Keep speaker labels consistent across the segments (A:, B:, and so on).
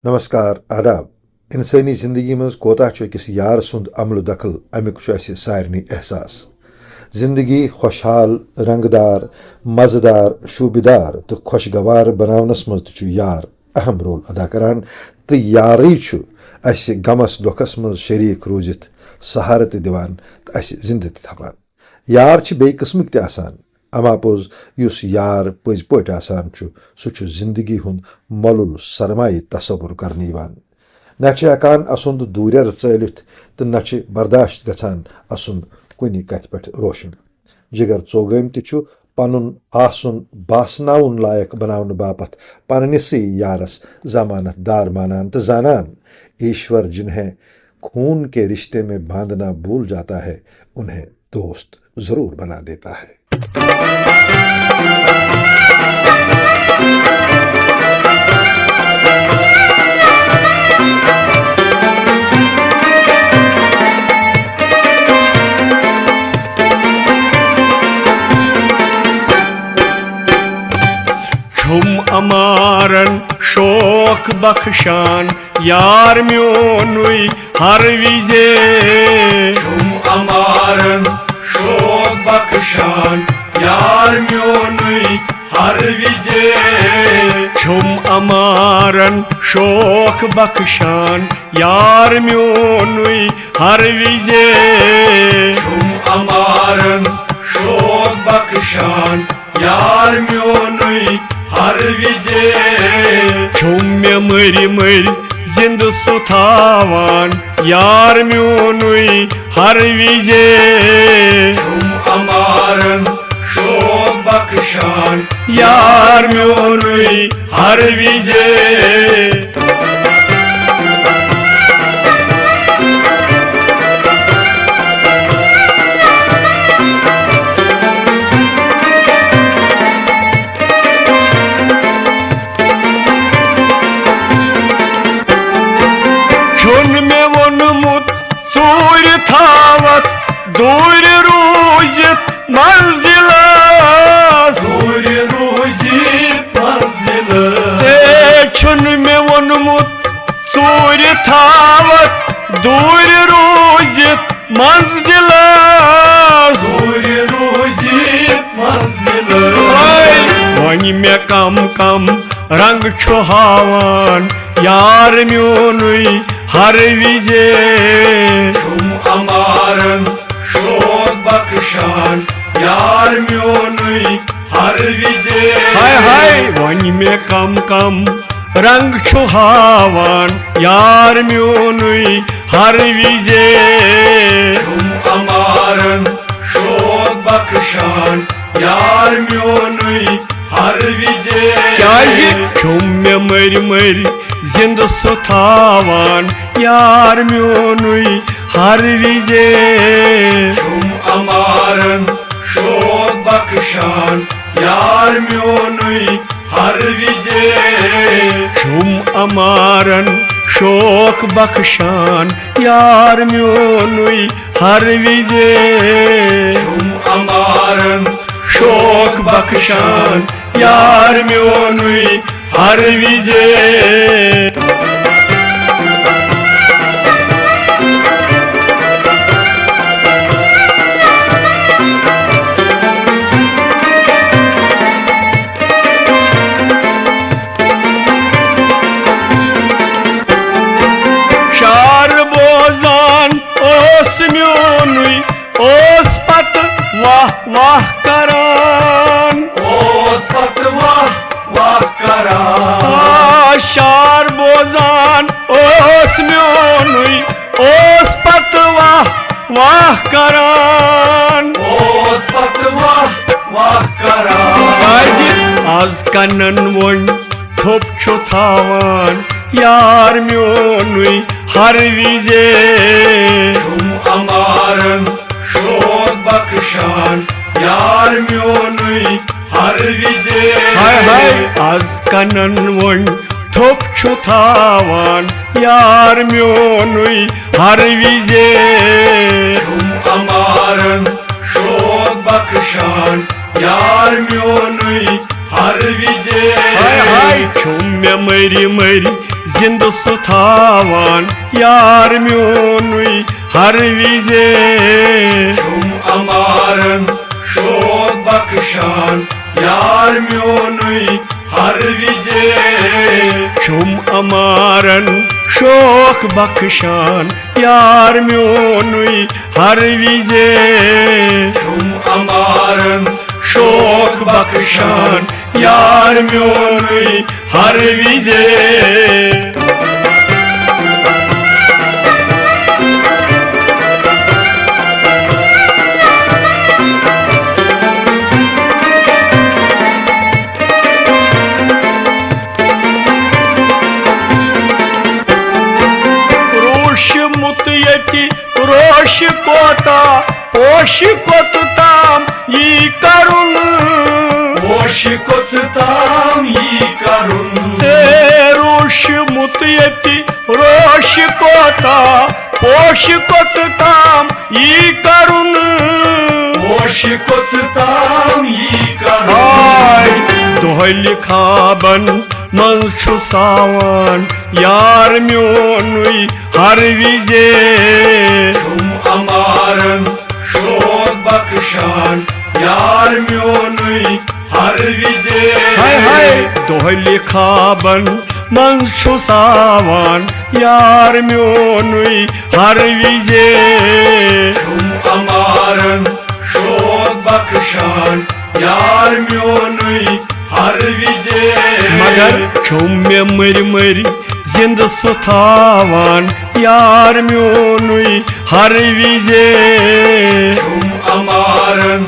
A: नमस्कार आदाब इंसानी जिंदगी मज कोता अकिस यार सुंद अमल दखल अमुक सारनी एहसास जिंदगी खुशहाल रंगदार मजेदार शूबेदार तो खुशगवार बनावनस मज यार अहम रोल अदा करान तो यारे गमस दुखस मज शरीक रूजित सहार दिवान तो जिंद थवान यार बे किस्मक त अमापोज युस यार पज पट आसान सह जिंदगी हुंद मलुल सरमाई तसव्वुर करने न हेकान असुंद दूर चलित तो न बर्दाश्त गछान असुन कुन कथ पे रोशन जिगर चोगम तुन आसन बासनाउन लायक बनाने बापत पन्निसै यारस जमानत दार मानान तो जानन ईश्वर जिन्हें खून के रिश्ते में बांधना भूल जाता है उन्हें दोस्त जरूर बना देता है।
B: छुम अमारन शोक बख्शान यार म्योनुई हर विजे छुम अमारन शोक बख्शान यार म्योनुई हर विजे छुम अमारन शोक बख्शान यार म्योनुई हर विजे छुम अमारन शोक बख्शान यार म्योनुई हर विजे छुम मे मरी जिंद सुथावान यार म्योनुई हर विजे छुम अमारन शोक बख्शान यार म्योनुई हर विजे दूर रूजित मंजिलस दूर रूजित मंजिलस छुन में वोनमुत चूर थावत दूर रूजित मंजिलस दूर रूजित मंजिलस वन में कम रंग छुहावान यार म्योनुई हर विजे छुम अमारन शोक बख्शान यार म्योनुई हर विजे हाय हाय वन में कम रंग छुहावान यार म्योनुई हर विजे छुम अमारन शोक बख्शान यार म्योनुई हर विजे छुम में मरी जिंद सुथावान यार म्योनुई हर विजे छुम अमारन शोक बख्शान यार म्योनुई हर विजे छुम अमारन शोक बख्शान यार म्योनुई हर विजे छुम अमारन शोक बख्शान यार म्योनुई हर विजे वाह करान ओस पत वाह करान शार बोजान ओस म्योनुई ओस पत वाह करान ओस पत वाह करान आज कनन वन थोप छुथावान यार म्योनुई हर विजे छुम अमारन शोक बख्शान यार म्योनुई हर विजे हाय हाय आज कनन वन थोप छुथावान यार म्योनुई हर विजे छुम अमारन शोक बख्शान यार म्योनुई हर विजे हाय हाय छुम मे मरी जिंद सुथावान यार म्योनुई हर विजे
C: Şum amarın şok bakışan yar myonuy har vize
B: Şum amaran şok bakışan yar म्योनुई हर विजे
C: Şum amarın
B: şok bakışan yar म्योनुई हर विजे रोश कोता पोश कोतुताम यी करुण
C: boş kotutam yıkarın
B: रोश मुतयति रोश कोता पोश कोतुताम यी करुण
C: boş kotutam yıkarın
B: Ay दोहलि खाबन Manshu सावन यार म्योनुई हर विजे
C: Şum amarın şok bakışan yar myonuy har vize
B: हाय हाय दोहलि खाबन मंशु सावन यार म्योनुई हर विजे
C: Şum amarın şok bakışan yar myonuy har vize
B: मगर छुम में मरी मरी जिंद सुथावान यार म्योनुई हर विजे
C: Şum amarın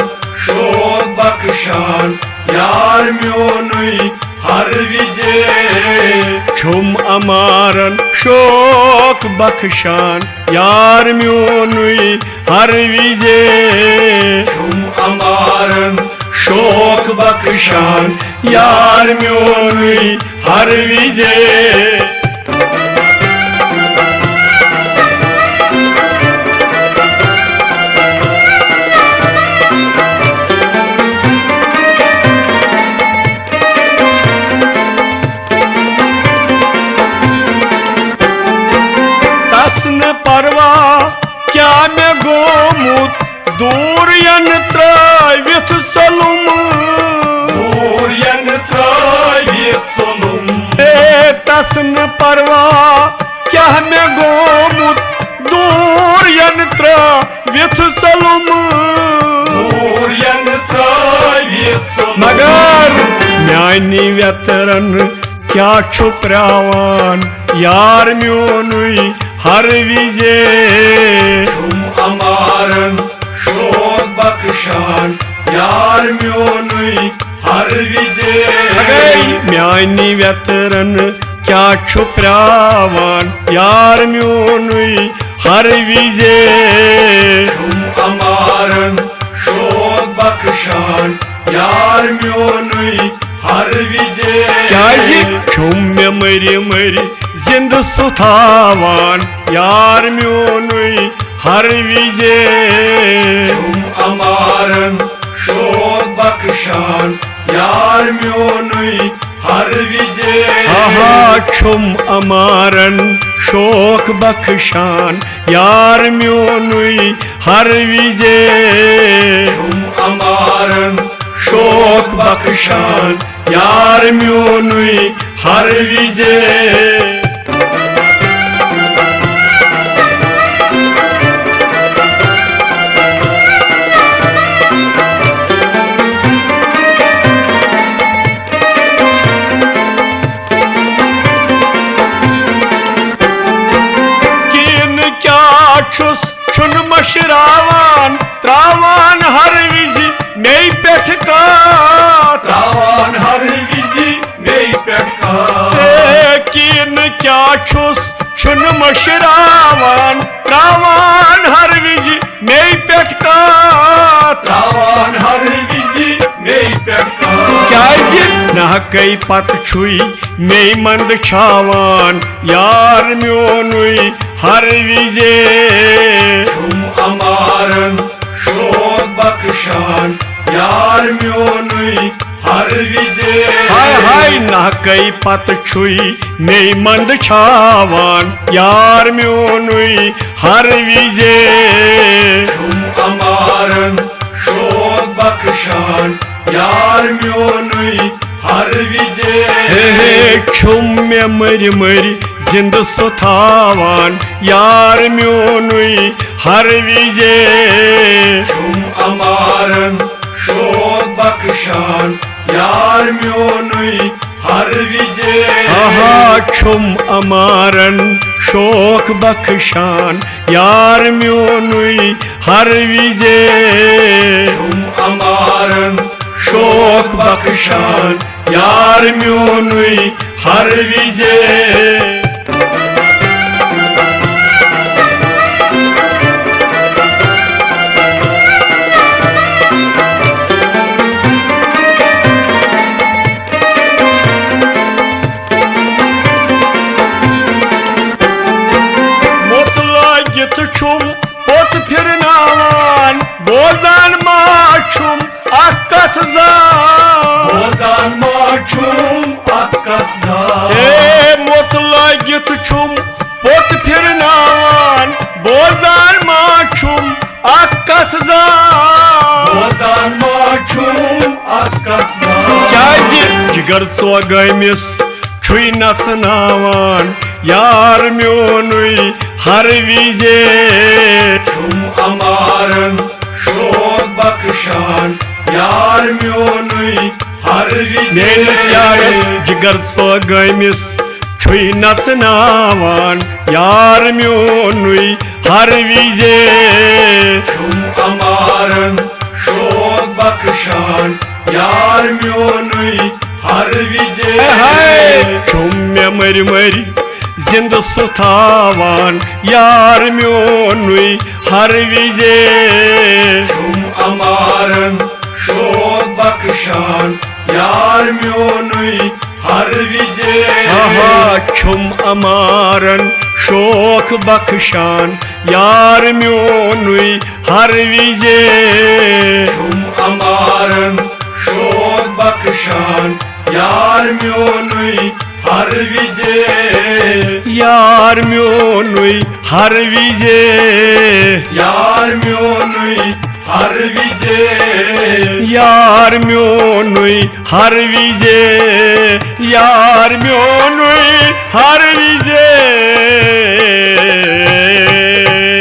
C: şok bakışan yar myonuy har vize
B: छुम Amaran शोक बख्शान यार म्योनुई हर विजे
C: Şum amarın
B: शोक बख्शान यार म्योनुई हर विजे तस्न परवा क्या मैं गोमुत दूर यंत्र विथ चलुम
C: Dur yanıtay bir solum
B: तस्न परवा क्या मैं गोमुत दूर यंत्र विथ चलुम
C: Dur yanıtay bir solum
B: मगर म्यानी व्यतरन क्या छुपरावान यार म्योनुई हर विजे
C: Şum amarın şok bakışan yar myonuy har vize
B: अगई म्यानी व्यतरन क्या छुपरावान यार म्योनुई हर विजे
C: Şum amarın şok bakışan yar myonuy har vize
B: क्या जी छुम में मरी मरी जिंद सुथावान यार म्योनुई हर विजे
C: Şum amarın şok bakışan yar myonuy har vize
B: आहा छुम अमारन शोक बख्शान यार म्योनुई हर विजे
C: Şum amarın
B: शोक बख्शान यार म्योनुई हर विजे छुस छुन मशरावान त्रावान हर विजि मेई पेठ का
C: Travan har vizi mey pekka
B: कीन क्या छुस छुन मशरावान त्रावान हर विजि मेई पेठ का
C: Travan har vizi mey pekka
B: क्या ना कई पत छुई मेई मंद छावान यार म्योनुई हर विजे
C: Şum amarın şok bakışan yar myonuy हर विजे
B: हाय हाय नहकै पत छुई मे मंद छावान यार म्योनुई हर विजे
C: छुम अमारन शोक बख्शान यार म्योनुई हर विजे
B: हे छुम मे मरि मरि जिंद सुथावान यार म्योनुई हर विजे
C: छुम अमारन शोक बख्शान यार म्योनुई हर विजे
B: आहा छुम अमारन शोक बख्शान यार म्योनुई हर विजे
C: छुम अमारन शोक बख्शान यार म्योनुई हर विजे
B: छुम पोत फिरनावान बोजान माछुम अकत
C: बोजान माछुम अकत
B: ए मोत लागित छुम पोत फिरनावान बोजान माछुम अकत
C: बोजान माछुम अकत
B: क्याजि जिगर चोगमिस छुई नचनावान यार म्योनुई हर विजे
C: छुम अमारन शोक बख्शान यार म्योनुई हर विजे
B: यारस जिगर चोगमिस छुई नचनावान यार म्योनुई हर विजे
C: छुम अमारन शोक बख्शान यार म्योनुई हर विजे
B: छुम मे मरि मरि जिंद सुथावान यार म्योनुई हर विजे
C: छुम अमारन शोक बख्शान यार म्योनुई हर विजे
B: आहा छुम अमारन शोक बख्शान यार म्योनुई हर विजे
C: छुम अमारन शोक बख्शान यार म्योनुई हर विजे
B: यार म्योनुई हर विजे
C: यार म्योनुई हर विजे
B: यार म्योनुई हर विजे यार म्योनुई हर विजे